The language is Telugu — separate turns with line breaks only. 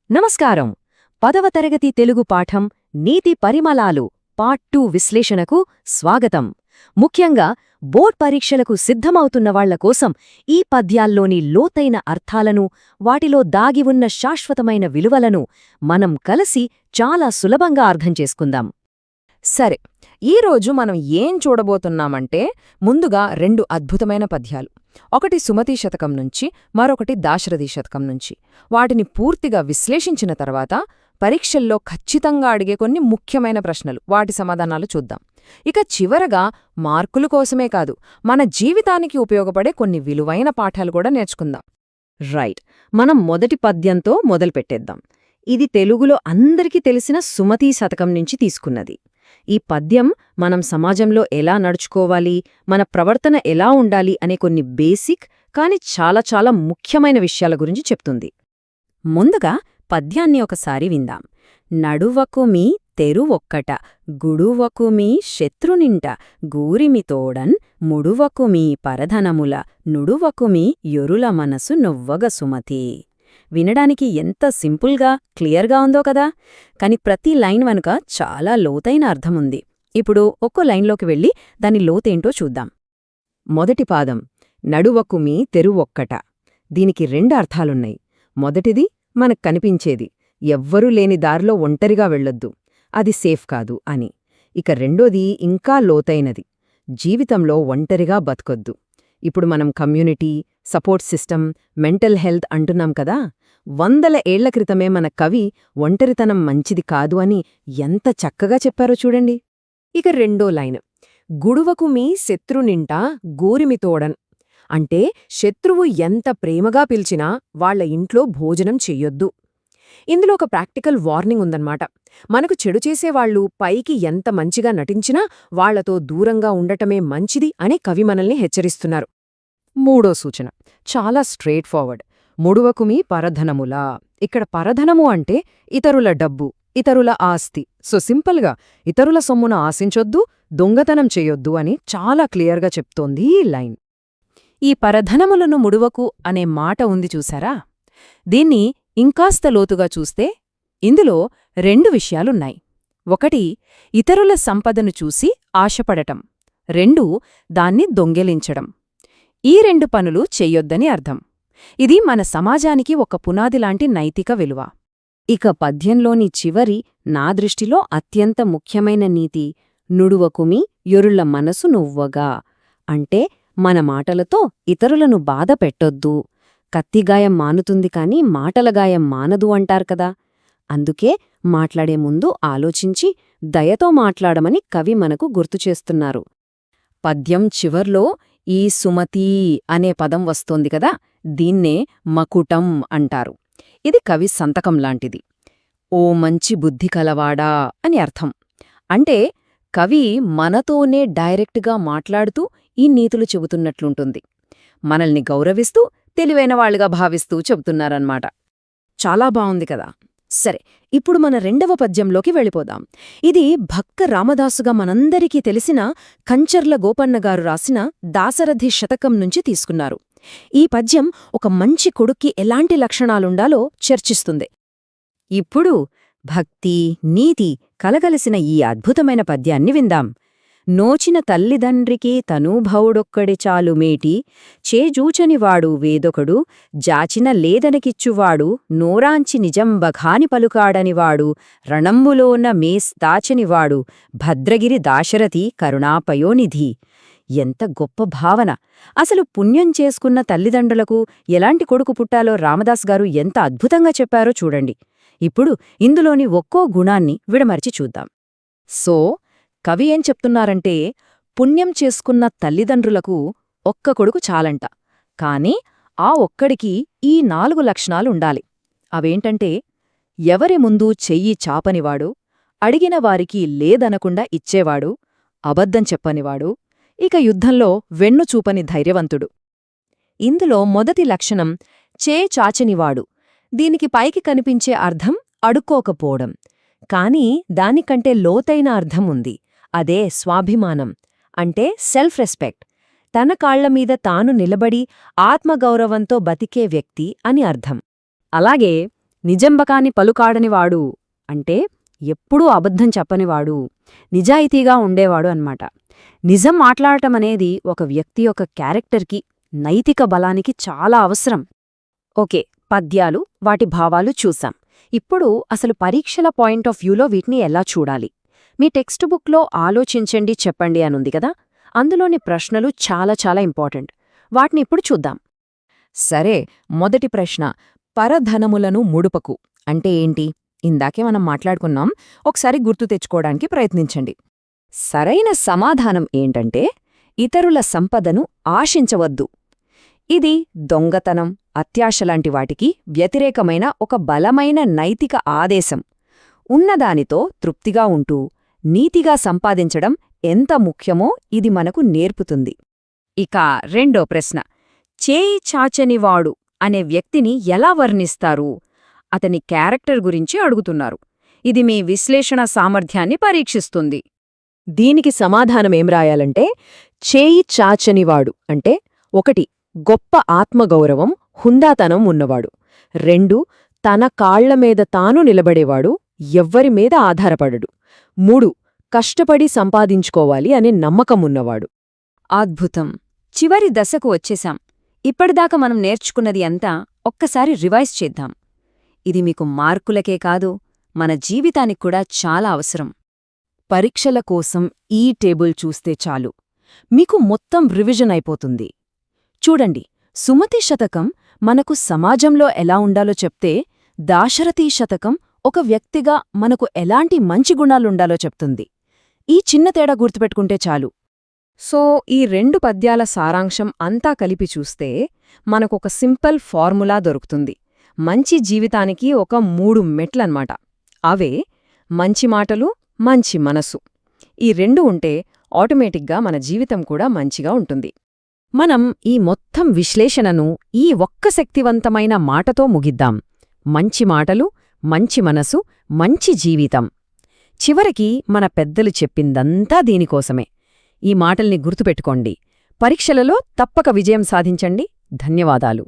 నమస్కారం. 10వ తరగతి తెలుగు పాఠం నీతి పరిమళాలు పార్ట్ 2 విశ్లేషణకు స్వాగతం. ముఖ్యంగా బోర్డ్ పరీక్షలకు సిద్ధమవుతున్న వాళ్ల కోసం ఈ పద్యాల్లోని లోతైన అర్థాలను, వాటిలో దాగి ఉన్న శాశ్వతమైన విలువలను మనం కలిసి చాలా సులభంగా అర్థం చేసుకుందాం.
సరే, ఈరోజు మనం ఏం చూడబోతున్నామంటే, ముందుగా 2 అద్భుతమైన పద్యాలు. ఒకటి సుమతీ శతకం నుంచి, మరొకటి దాశరథి శతకం నుంచి. వాటిని పూర్తిగా విశ్లేషించిన తర్వాత పరీక్షల్లో ఖచ్చితంగా అడిగే కొన్ని ముఖ్యమైన ప్రశ్నలు, వాటి సమాధానాలు చూద్దాం. ఇక చివరగా మార్కుల కోసమే కాదు, మన జీవితానికి ఉపయోగపడే కొన్ని విలువైన పాఠాలు కూడా నేర్చుకుందాం.
రైట్, మనం మొదటి పద్యంతో మొదలుపెట్టేద్దాం. ఇది తెలుగులో అందరికీ తెలిసిన సుమతీ శతకం నుంచి తీసుకున్నది. ఈ పద్యం మనం సమాజంలో ఎలా నడుచుకోవాలి, మన ప్రవర్తన ఎలా ఉండాలి అనే కొన్ని బేసిక్ కాని చాలా చాలా ముఖ్యమైన విషయాల గురించి చెప్తుంది. ముందుగా పద్యాన్ని ఒకసారి విందాం. నడువకుమీ తెరువొక్కట, గుడువకుమీ శత్రునింట, గూరిమితోడన్ ముడువకుమీ పరధనముల, నుడువకుమీ యొరుల మనసు నొవ్వగ సుమతి. వినడానికి ఎంత సింపుల్గా, క్లియర్గా ఉందో కదా. కాని ప్రతి లైన్ వెనుక చాలా లోతైన అర్థముంది. ఇప్పుడు ఒక్కో లైన్లోకి వెళ్ళి దాని లోతేంటో చూద్దాం. మొదటి పాదం నడువకుమీ తెరువొక్కట. దీనికి 2 అర్థాలున్నాయి. మొదటిది మనకు కనిపించేది, ఎవ్వరూ లేని దారిలో ఒంటరిగా వెళ్ళొద్దు, అది సేఫ్ కాదు అని. ఇక రెండోది ఇంకా లోతైనది, జీవితంలో ఒంటరిగా బతకొద్దు. ఇప్పుడు మనం community, support system, mental health అంటున్నాం కదా. 100 ఏళ్ల క్రితమే మన కవి ఒంటరితనం మంచిది కాదు అని ఎంత చక్కగా చెప్పారో చూడండి.
ఇక రెండో లైన్, గుడువకుమీ శత్రునింట గూరిమితోడన్. అంటే శత్రువు ఎంత ప్రేమగా పిలిచినా వాళ్ల ఇంట్లో భోజనం చెయ్యొద్దు. ఇందులో ఒక ప్రాక్టికల్ వార్నింగ్ ఉందన్నమాట. మనకు చెడు చేసేవాళ్లు పైకి ఎంత మంచిగా నటించినా వాళ్లతో దూరంగా ఉండటమే మంచిది అని కవి మనల్ని హెచ్చరిస్తున్నారు.
మూడో సూచన చాలా స్ట్రేట్ ఫార్వర్డ్. ముడువకుమీ పరధనములా. ఇక్కడ పరధనము అంటే ఇతరుల డబ్బు, ఇతరుల ఆస్తి. సో సింపుల్గా ఇతరుల సొమ్మున ఆశించొద్దు, దొంగతనం చేయొద్దు అని చాలా క్లియర్గా చెప్తోంది ఈ లైన్.
ఈ పరధనములను ముడువకు అనే మాట ఉంది చూసారా. దీన్ని ఇంకాస్త లోతుగా చూస్తే ఇందులో 2 విషయాలున్నాయి. ఒకటి, ఇతరుల సంపదను చూసి ఆశపడటం. 2, దాన్ని దొంగిలించడం. ఈ 2 పనులు చెయ్యొద్దని అర్థం. ఇది మన సమాజానికి ఒక పునాదిలాంటి నైతిక విలువ.
ఇక పద్యంలోని చివరి, నా దృష్టిలో అత్యంత ముఖ్యమైన నీతి, నుడువకుమీ యొరుల మనసు నొవ్వగా. అంటే మన మాటలతో ఇతరులను బాధ పెట్టొద్దు. కత్తిగాయం మానుతుంది కాని మాటలగాయం మానదు అంటారు కదా. అందుకే మాట్లాడే ముందు ఆలోచించి దయతో మాట్లాడమని కవి మనకు గుర్తుచేస్తున్నారు. పద్యం చివర్లో ఈ సుమతీ అనే పదం వస్తోంది కదా, దీన్నే మకుటం అంటారు. ఇది కవి సంతకంలాంటిది. ఓ మంచి బుద్ధి కలవాడా అని అర్థం. అంటే కవి మనతోనే డైరెక్ట్గా మాట్లాడుతూ ఈ నీతులు చెబుతున్నట్లుంటుంది. మనల్ని గౌరవిస్తూ, తెలివైనవాళ్లుగా భావిస్తూ చెబుతున్నారన్నమాట. చాలా బావుంది కదా. సరే, ఇప్పుడు మన 2వ పద్యంలోకి వెళ్ళిపోదాం. ఇది భక్క రామదాసుగా మనందరికీ తెలిసిన కంచర్ల గోపన్నగారు రాసిన దాశరథి శతకం నుంచి తీసుకున్నారు. ఈ పద్యం ఒక మంచి కొడుక్కి ఎలాంటి లక్షణాలుండాలో చర్చిస్తుంది. ఇప్పుడు భక్తి, నీతి కలగలిసిన ఈ అద్భుతమైన పద్యాన్ని విందాం. నోచిన తల్లిదండ్రికి తనూభవుడొక్కడి చాలు మేటి, చేజూచనివాడు వేదొకడు, జాచిన లేదనకిచ్చువాడు, నోరాంచి నిజంబఘాని పలుకాడనివాడు, రణంబులోన మేస్ దాచనివాడు, భద్రగిరి దాశరథి కరుణాపయోనిధి. ఎంత గొప్ప భావన! అసలు పుణ్యం చేసుకున్న తల్లిదండ్రులకు ఎలాంటి కొడుకు పుట్టాలో రామదాస్ గారు ఎంత అద్భుతంగా చెప్పారో చూడండి. ఇప్పుడు ఇందులోని ఒక్కో గుణాన్ని విడమర్చి చూద్దాం. సో కవి ఏం చెప్తున్నారంటే, పుణ్యం చేసుకున్న తల్లిదండ్రులకు ఒక్క కొడుకు చాలంట. కాని ఆ ఒక్కడికి ఈ 4 లక్షణాలుండాలి. అవేంటంటే, ఎవరి ముందు చెయ్యి చాపనివాడు, అడిగిన వారికి లేదనకుండా ఇచ్చేవాడు, అబద్ధం చెప్పనివాడు, ఇక యుద్ధంలో వెన్నుచూపని ధైర్యవంతుడు. ఇందులో మొదటి లక్షణం చాచనివాడు. దీనికి పైకి కనిపించే అర్థం అడుక్కోకపోవడం. కాని దానికంటే లోతైన అర్థం ఉంది. అదే స్వాభిమానం. అంటే సెల్ఫ్ రెస్పెక్ట్. తన కాళ్లమీద తాను నిలబడి ఆత్మగౌరవంతో బతికే వ్యక్తి అని అర్థం. అలాగే నిజంబకాని పలుకాడనివాడు అంటే ఎప్పుడూ అబద్ధం చెప్పనివాడు, నిజాయితీగా ఉండేవాడు అన్నమాట. నిజం మాట్లాడటమనేది ఒక వ్యక్తి యొక్క క్యారెక్టర్కి, నైతిక బలానికి చాలా అవసరం. ఓకే, పద్యాలు, వాటి భావాలు చూసాం. ఇప్పుడు అసలు పరీక్షల పాయింట్ ఆఫ్ వ్యూలో వీటిని ఎలా చూడాలి? మీ టెక్స్ట్ బుక్లో ఆలోచించండి చెప్పండి అనుంది కదా, అందులోని ప్రశ్నలు చాలా చాలా ఇంపార్టెంట్. వాటిని ఇప్పుడు చూద్దాం.
సరే, మొదటి ప్రశ్న, పరధనములను ముడుపకు అంటే ఏంటి? ఇందాకే మనం మాట్లాడుకున్నాం, ఒకసారి గుర్తు తెచ్చుకోవడానికి ప్రయత్నించండి.
సరైన సమాధానం ఏంటంటే ఇతరుల సంపదను ఆశించవద్దు. ఇది దొంగతనం, అత్యాశలాంటి వాటికి వ్యతిరేకమైన ఒక బలమైన నైతిక ఆదేశం. ఉన్నదానితో తృప్తిగా ఉంటూ నీతిగా సంపాదించడం ఎంత ముఖ్యమో ఇది మనకు నేర్పుతుంది. ఇక రెండో ప్రశ్న, చేయి చాచనివాడు అనే వ్యక్తిని ఎలా వర్ణిస్తారు? అతని క్యారెక్టర్ గురించి అడుగుతున్నారు. ఇది మీ విశ్లేషణ సామర్థ్యాన్ని పరీక్షిస్తుంది.
దీనికి సమాధానమేం రాయాలంటే, చేయి చాచనివాడు అంటే 1 గొప్ప ఆత్మగౌరవం, హుందాతనం ఉన్నవాడు. 2 తన కాళ్లమీద తాను నిలబడేవాడు, ఎవ్వరిమీద ఆధారపడడు. 3 కష్టపడి సంపాదించుకోవాలి అనే నమ్మకమున్నవాడు.
అద్భుతం! చివరి దశకు వచ్చేశాం. ఇప్పటిదాకా మనం నేర్చుకున్నది అంతా ఒక్కసారి రివైజ్ చేద్దాం. ఇది మీకు మార్కులకే కాదు, మన జీవితానికి కూడా చాలా అవసరం. పరీక్షల కోసం ఈ టేబుల్ చూస్తే చాలు, మీకు మొత్తం రివిజన్ అయిపోతుంది. చూడండి, సుమతి శతకం మనకు సమాజంలో ఎలా ఉండాలో చెప్తే, దాశరథి శతకం ఒక వ్యక్తిగా మనకు ఎలాంటి మంచి గుణాలుండాలో చెప్తుంది. ఈ చిన్న తేడా గుర్తుపెట్టుకుంటే చాలు.
సో ఈ 2 పద్యాల సారాంశం అంతా కలిపి చూస్తే మనకొక సింపుల్ ఫార్ములా దొరుకుతుంది. మంచి జీవితానికి ఒక 3 మెట్లన్నమాట. అవే మంచి మాటలు, మంచి మనసు. ఈ 2 ఉంటే ఆటోమేటిక్గా మన జీవితం కూడా మంచిగా ఉంటుంది.
మనం ఈ మొత్తం విశ్లేషణను ఈ ఒక్క శక్తివంతమైన మాటతో ముగిద్దాం: మంచి మాటలు, మంచి మనసు, మంచి జీవితం. చివరికి మన పెద్దలు చెప్పిందంతా దీనికోసమే. ఈ మాటల్ని గుర్తుపెట్టుకోండి. పరీక్షలలో తప్పక విజయం సాధించండి. ధన్యవాదాలు.